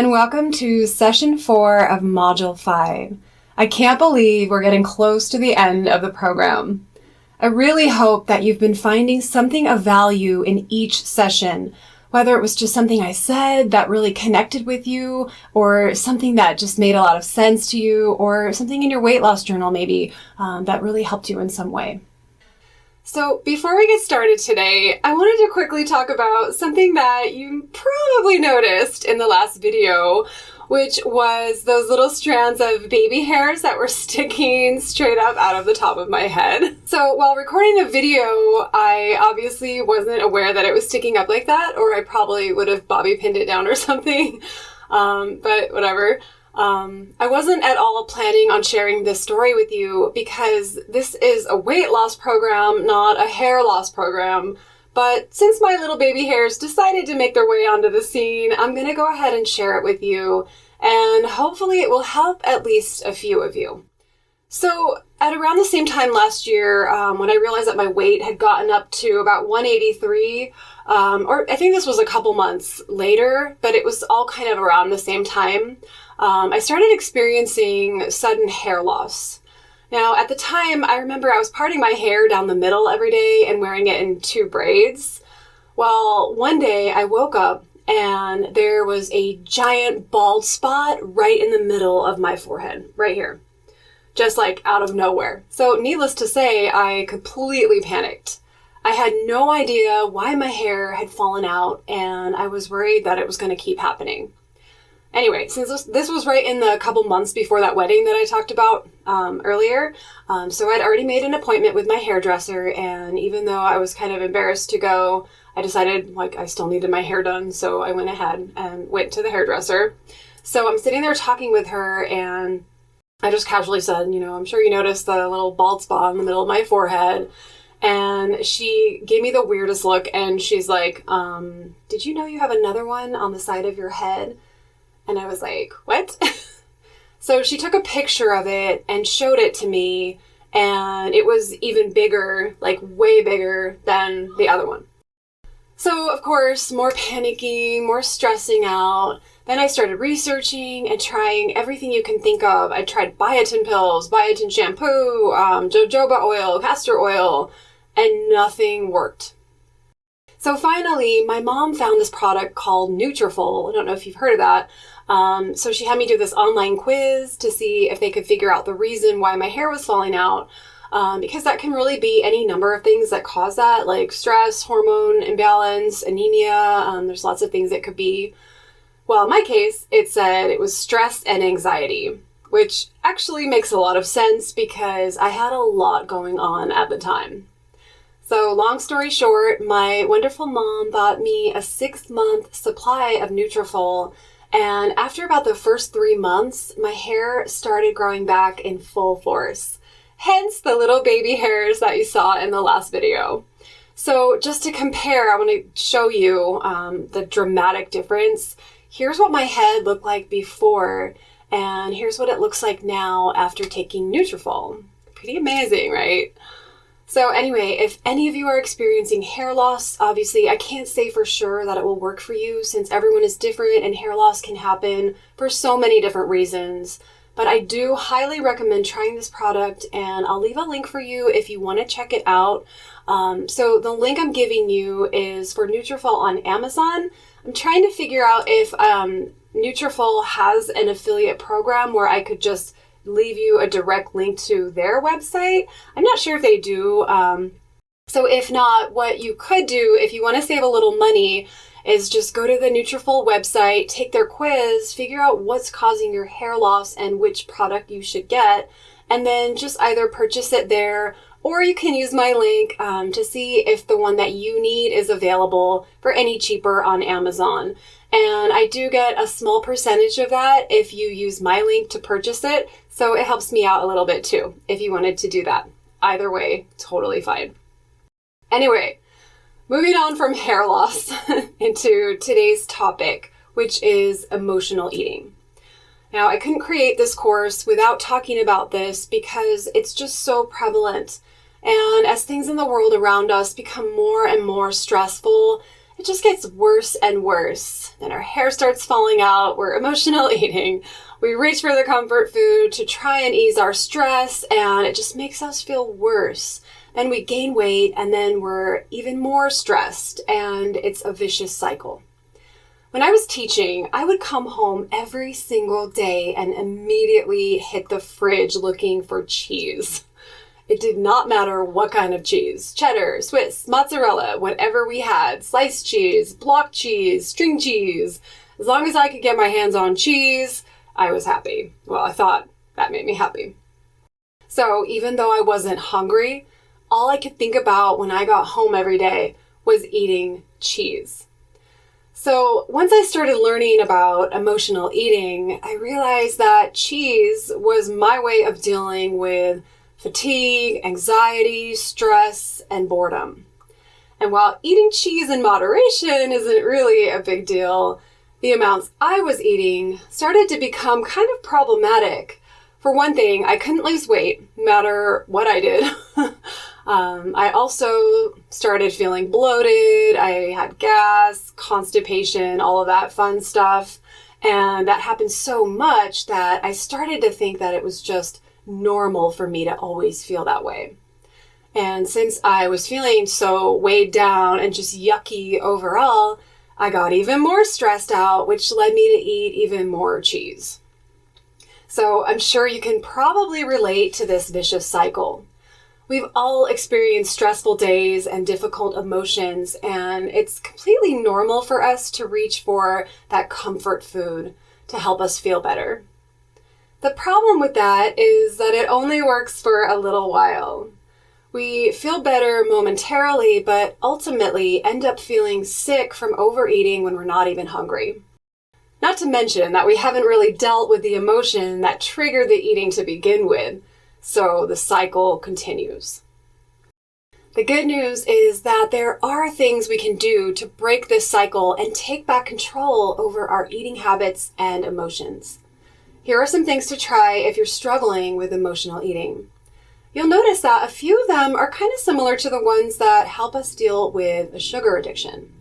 and welcome to Session 4 of Module 5. I can't believe we're getting close to the end of the program. I really hope that you've been finding something of value in each session, whether it was just something I said that really connected with you, or something that just made a lot of sense to you, or something in your weight loss journal maybe that really helped you in some way. So before we get started today, I wanted to quickly talk about something that you probably noticed in the last video, which was those little strands of baby hairs that were sticking straight up out of the top of my head. So while recording the video, I obviously wasn't aware that it was sticking up like that, or I probably would have bobby pinned it down or something, but whatever. I wasn't at all planning on sharing this story with you because this is a weight loss program, not a hair loss program. But since my little baby hairs decided to make their way onto the scene, I'm going to go ahead and share it with you, and hopefully it will help at least a few of you. So at around the same time last year, when I realized that my weight had gotten up to about 183, or I think this was a couple months later, but it was all kind of around the same time, I started experiencing sudden hair loss. Now, at the time, I remember I was parting my hair down the middle every day and wearing it in 2 braids. Well, one day I woke up and there was a giant bald spot right in the middle of my forehead, right here, just like out of nowhere. So needless to say, I completely panicked. I had no idea why my hair had fallen out, and I was worried that it was going to keep happening. Anyway, since this was right in the couple months before that wedding that I talked about earlier, so I'd already made an appointment with my hairdresser, and even though I was kind of embarrassed to go, I decided I still needed my hair done, so I went ahead and went to the hairdresser. So I'm sitting there talking with her, and I just casually said, I'm sure you noticed the little bald spot in the middle of my forehead. And she gave me the weirdest look, and she's like, did you know you have another one on the side of your head? And I was like, what? So she took a picture of it and showed it to me, and it was even bigger, way bigger than the other one. So, of course, more panicking, more stressing out. Then I started researching and trying everything you can think of. I tried biotin pills, biotin shampoo, jojoba oil, castor oil, and nothing worked. So finally, my mom found this product called Nutrafol. I don't know if you've heard of that. So she had me do this online quiz to see if they could figure out the reason why my hair was falling out. Because that can really be any number of things that cause that, like stress, hormone imbalance, anemia. There's lots of things it could be. Well, in my case, it said it was stress and anxiety, which actually makes a lot of sense because I had a lot going on at the time. So long story short, my wonderful mom bought me a 6-month supply of Nutrafol, and after about the first 3 months, my hair started growing back in full force. Hence the little baby hairs that you saw in the last video. So just to compare, I want to show you the dramatic difference. Here's what my head looked like before, and here's what it looks like now after taking Nutrafol. Pretty amazing, right? So anyway, if any of you are experiencing hair loss, obviously I can't say for sure that it will work for you since everyone is different and hair loss can happen for so many different reasons. But I do highly recommend trying this product, and I'll leave a link for you if you want to check it out. So the link I'm giving you is for Nutrafol on Amazon. I'm trying to figure out if Nutrafol has an affiliate program where I could just leave you a direct link to their website. I'm not sure if they do. So if not, what you could do if you want to save a little money is just go to the Nutrafol website, take their quiz, figure out what's causing your hair loss and which product you should get, and then just either purchase it there, or you can use my link to see if the one that you need is available for any cheaper on Amazon. And I do get a small percentage of that if you use my link to purchase it, so it helps me out a little bit too, if you wanted to do that. Either way, totally fine. Anyway, moving on from hair loss into today's topic, which is emotional eating. Now, I couldn't create this course without talking about this because it's just so prevalent. And as things in the world around us become more and more stressful, it just gets worse and worse. Then our hair starts falling out, we're emotional eating, we reach for the comfort food to try and ease our stress, and it just makes us feel worse. Then we gain weight, and then we're even more stressed, and it's a vicious cycle. When I was teaching, I would come home every single day and immediately hit the fridge looking for cheese. It did not matter what kind of cheese, cheddar, Swiss, mozzarella, whatever we had, sliced cheese, block cheese, string cheese. As long as I could get my hands on cheese, I was happy. Well, I thought that made me happy. So even though I wasn't hungry, all I could think about when I got home every day was eating cheese. So once I started learning about emotional eating, I realized that cheese was my way of dealing with fatigue, anxiety, stress, and boredom. And while eating cheese in moderation isn't really a big deal, the amounts I was eating started to become kind of problematic. For one thing, I couldn't lose weight, no matter what I did. I also started feeling bloated, I had gas, constipation, all of that fun stuff. And that happened so much that I started to think that it was just normal for me to always feel that way. And since I was feeling so weighed down and just yucky overall, I got even more stressed out, which led me to eat even more cheese. So I'm sure you can probably relate to this vicious cycle. We've all experienced stressful days and difficult emotions, and it's completely normal for us to reach for that comfort food to help us feel better. The problem with that is that it only works for a little while. We feel better momentarily, but ultimately end up feeling sick from overeating when we're not even hungry. Not to mention that we haven't really dealt with the emotion that triggered the eating to begin with, so the cycle continues. The good news is that there are things we can do to break this cycle and take back control over our eating habits and emotions. Here are some things to try if you're struggling with emotional eating. You'll notice that a few of them are kind of similar to the ones that help us deal with a sugar addiction.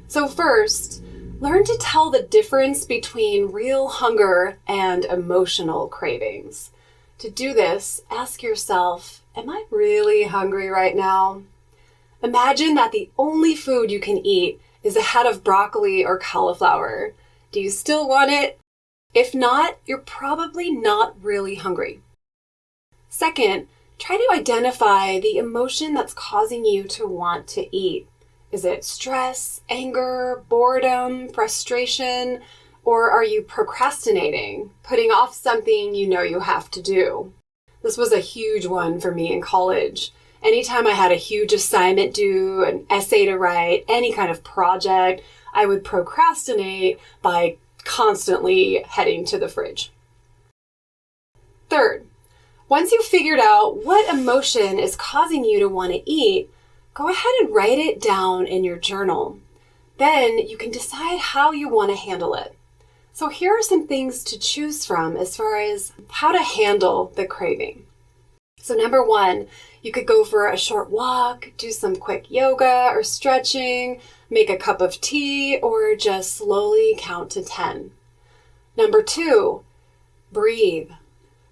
So first, learn to tell the difference between real hunger and emotional cravings. To do this, ask yourself, am I really hungry right now? Imagine that the only food you can eat is a head of broccoli or cauliflower. Do you still want it? If not, you're probably not really hungry. Second, try to identify the emotion that's causing you to want to eat. Is it stress, anger, boredom, frustration, or are you procrastinating, putting off something you know you have to do? This was a huge one for me in college. Anytime I had a huge assignment due, an essay to write, any kind of project, I would procrastinate by constantly heading to the fridge. Third, once you've figured out what emotion is causing you to want to eat, go ahead and write it down in your journal. Then you can decide how you want to handle it. So here are some things to choose from as far as how to handle the craving. So number one, you could go for a short walk, do some quick yoga or stretching, make a cup of tea, or just slowly count to 10. Number two, breathe.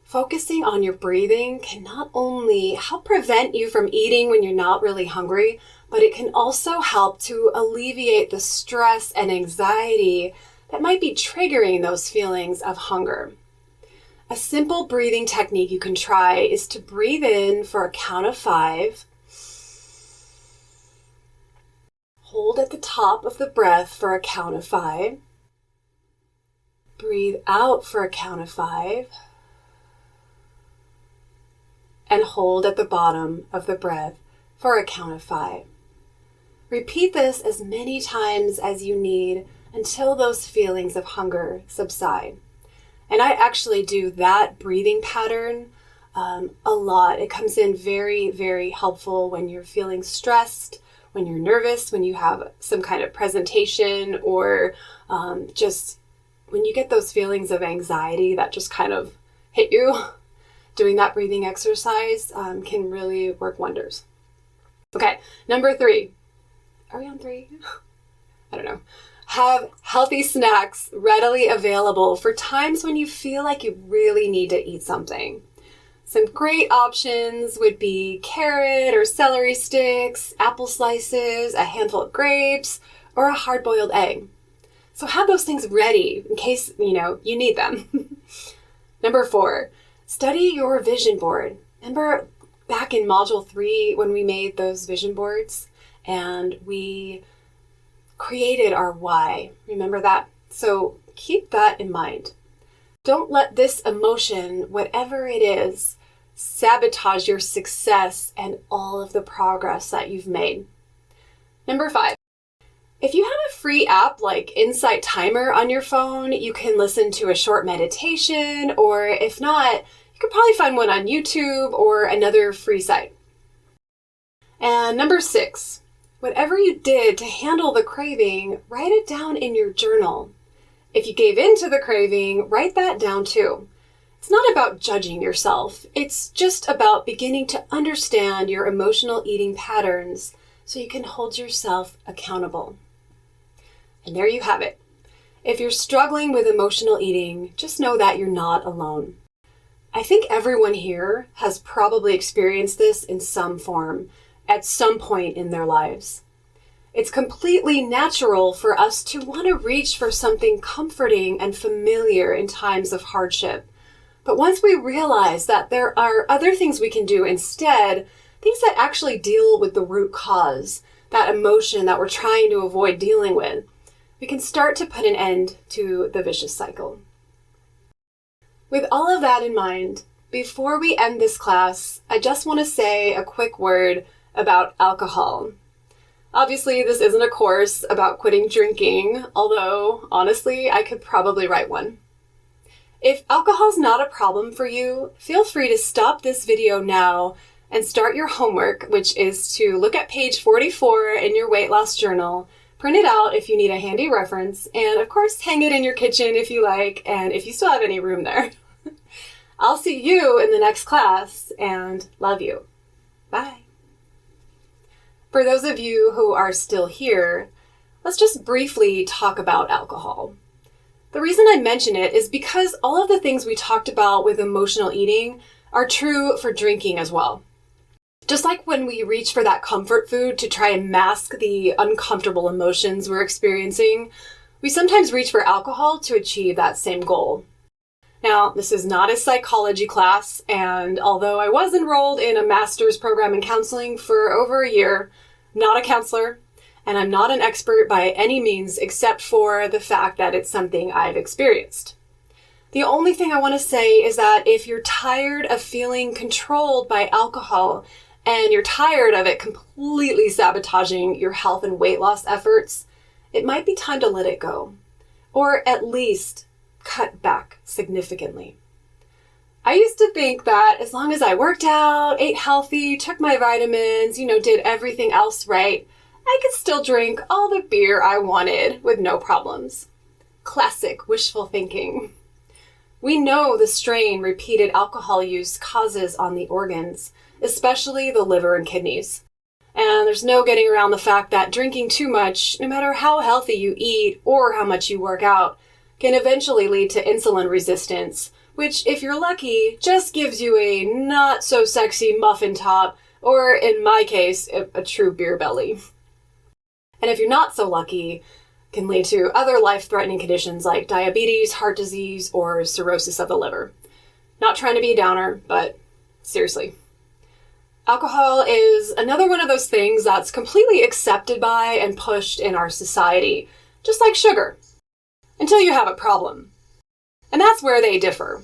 Focusing on your breathing can not only help prevent you from eating when you're not really hungry, but it can also help to alleviate the stress and anxiety that might be triggering those feelings of hunger. A simple breathing technique you can try is to breathe in for a count of 5. Hold at the top of the breath for a count of 5. Breathe out for a count of 5. And hold at the bottom of the breath for a count of 5. Repeat this as many times as you need until those feelings of hunger subside. And I actually do that breathing pattern a lot. It comes in very, very helpful when you're feeling stressed, when you're nervous, when you have some kind of presentation, or just when you get those feelings of anxiety that just kind of hit you. Doing that breathing exercise can really work wonders. Okay, number 3. Are we on 3? have healthy snacks readily available for times when you feel like you really need to eat something. Some great options would be carrot or celery sticks, apple slices, a handful of grapes, or a hard-boiled egg. So have those things ready in case, you need them. Number 4, study your vision board. Remember back in Module 3 when we made those vision boards and we created our why? Remember that? So keep that in mind. Don't let this emotion, whatever it is, sabotage your success and all of the progress that you've made. Number 5, if you have a free app like Insight Timer on your phone, you can listen to a short meditation, or if not, you could probably find one on YouTube or another free site. And number 6, whatever you did to handle the craving, write it down in your journal. If you gave in to the craving, write that down too. It's not about judging yourself. It's just about beginning to understand your emotional eating patterns so you can hold yourself accountable. And there you have it. If you're struggling with emotional eating, just know that you're not alone. I think everyone here has probably experienced this in some form at some point in their lives. It's completely natural for us to want to reach for something comforting and familiar in times of hardship. But once we realize that there are other things we can do instead, things that actually deal with the root cause, that emotion that we're trying to avoid dealing with, we can start to put an end to the vicious cycle. With all of that in mind, before we end this class, I just want to say a quick word about alcohol. Obviously, this isn't a course about quitting drinking, although, honestly, I could probably write one. If alcohol's not a problem for you, feel free to stop this video now and start your homework, which is to look at page 44 in your weight loss journal, print it out if you need a handy reference, and of course, hang it in your kitchen if you like, and if you still have any room there. I'll see you in the next class, and love you. Bye. For those of you who are still here, let's just briefly talk about alcohol. The reason I mention it is because all of the things we talked about with emotional eating are true for drinking as well. Just like when we reach for that comfort food to try and mask the uncomfortable emotions we're experiencing, we sometimes reach for alcohol to achieve that same goal. Now, this is not a psychology class, and although I was enrolled in a master's program in counseling for over a year, I'm not a counselor, and I'm not an expert by any means except for the fact that it's something I've experienced. The only thing I want to say is that if you're tired of feeling controlled by alcohol and you're tired of it completely sabotaging your health and weight loss efforts, it might be time to let it go, or at least cut back significantly. I used to think that as long as I worked out, ate healthy, took my vitamins, did everything else right, I could still drink all the beer I wanted with no problems. Classic wishful thinking. We know the strain repeated alcohol use causes on the organs, especially the liver and kidneys. And there's no getting around the fact that drinking too much, no matter how healthy you eat or how much you work out, can eventually lead to insulin resistance, which, if you're lucky, just gives you a not-so-sexy muffin top, or in my case, a true beer belly. And if you're not so lucky, can lead to other life-threatening conditions like diabetes, heart disease, or cirrhosis of the liver. Not trying to be a downer, but seriously. Alcohol is another one of those things that's completely accepted by and pushed in our society, just like sugar, until you have a problem. And that's where they differ.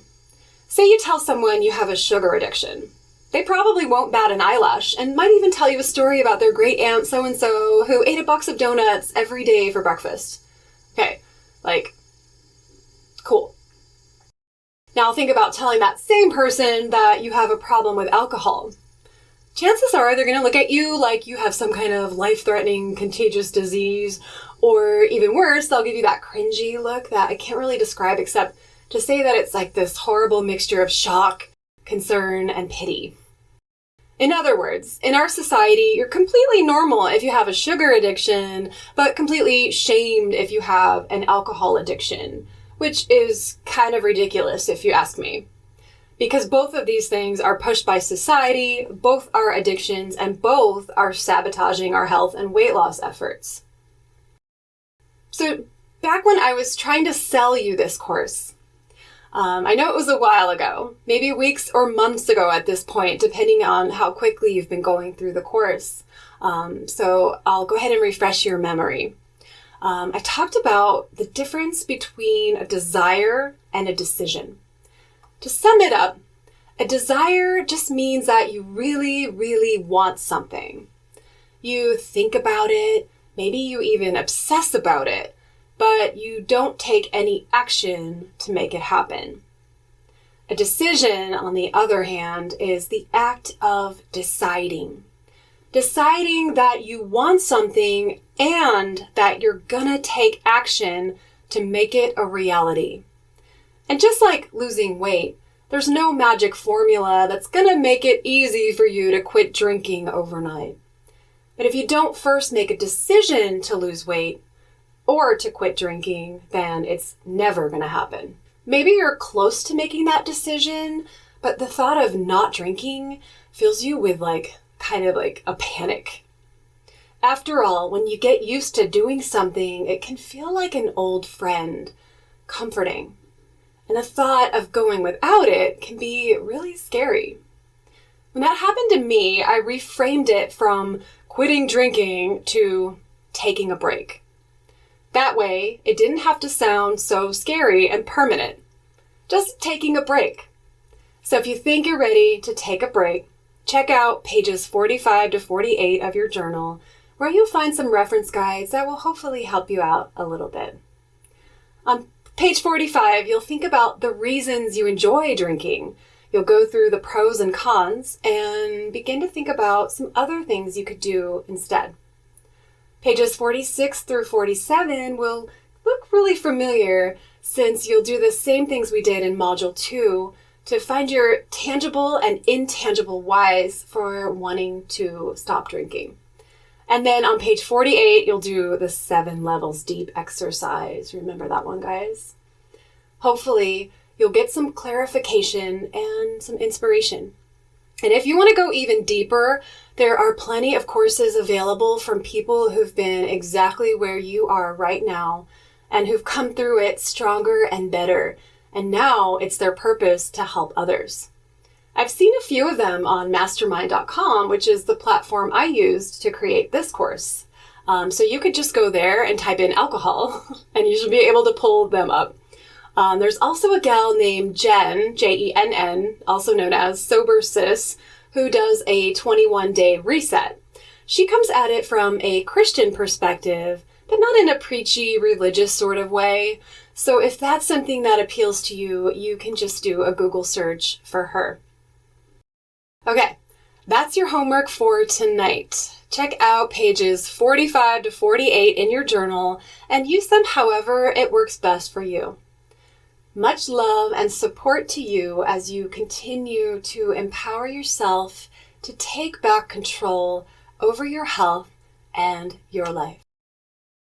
Say you tell someone you have a sugar addiction. They probably won't bat an eyelash and might even tell you a story about their great aunt so-and-so who ate a box of donuts every day for breakfast. Okay, cool. Now think about telling that same person that you have a problem with alcohol. Chances are they're going to look at you like you have some kind of life-threatening contagious disease, or even worse, they'll give you that cringy look that I can't really describe except to say that it's like this horrible mixture of shock, concern, and pity. In other words, in our society, you're completely normal if you have a sugar addiction, but completely shamed if you have an alcohol addiction, which is kind of ridiculous if you ask me. Because both of these things are pushed by society, both are addictions, and both are sabotaging our health and weight loss efforts. So back when I was trying to sell you this course, I know it was a while ago, maybe weeks or months ago at this point, depending on how quickly you've been going through the course. So I'll go ahead and refresh your memory. I talked about the difference between a desire and a decision. To sum it up, a desire just means that you really, really want something. You think about it, maybe you even obsess about it, but you don't take any action to make it happen. A decision, on the other hand, is the act of deciding. Deciding that you want something and that you're gonna take action to make it a reality. And just like losing weight, there's no magic formula that's gonna make it easy for you to quit drinking overnight. But if you don't first make a decision to lose weight or to quit drinking, then it's never gonna happen. Maybe you're close to making that decision, but the thought of not drinking fills you with kind of a panic. After all, when you get used to doing something, it can feel like an old friend, comforting. And the thought of going without it can be really scary. When that happened to me, I reframed it from quitting drinking to taking a break. That way, it didn't have to sound so scary and permanent. Just taking a break. So if you think you're ready to take a break, check out pages 45 to 48 of your journal, where you'll find some reference guides that will hopefully help you out a little bit. On page 45, you'll think about the reasons you enjoy drinking. You'll go through the pros and cons and begin to think about some other things you could do instead. Pages 46 through 47 will look really familiar since you'll do the same things we did in Module 2 to find your tangible and intangible whys for wanting to stop drinking. And then on page 48, you'll do the 7 levels deep exercise. Remember that one, guys? Hopefully, you'll get some clarification and some inspiration. And if you want to go even deeper, there are plenty of courses available from people who've been exactly where you are right now and who've come through it stronger and better. And now it's their purpose to help others. I've seen a few of them on mastermind.com, which is the platform I used to create this course. So you could just go there and type in alcohol and you should be able to pull them up. There's also a gal named Jen, Jenn, also known as Sober Sis, who does a 21-day reset. She comes at it from a Christian perspective, but not in a preachy, religious sort of way. So if that's something that appeals to you, you can just do a Google search for her. Okay, that's your homework for tonight. Check out pages 45 to 48 in your journal and use them however it works best for you. Much love and support to you as you continue to empower yourself to take back control over your health and your life.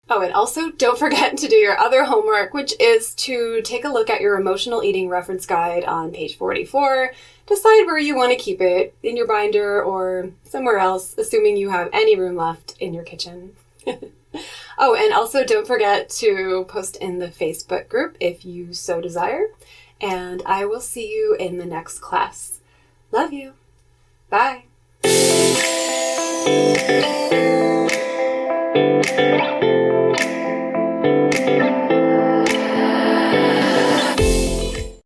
Oh, and also don't forget to do your other homework, which is to take a look at your emotional eating reference guide on page 44. Decide where you want to keep it, in your binder or somewhere else, assuming you have any room left in your kitchen. Oh, and also don't forget to post in the Facebook group if you so desire. And I will see you in the next class. Love you. Bye.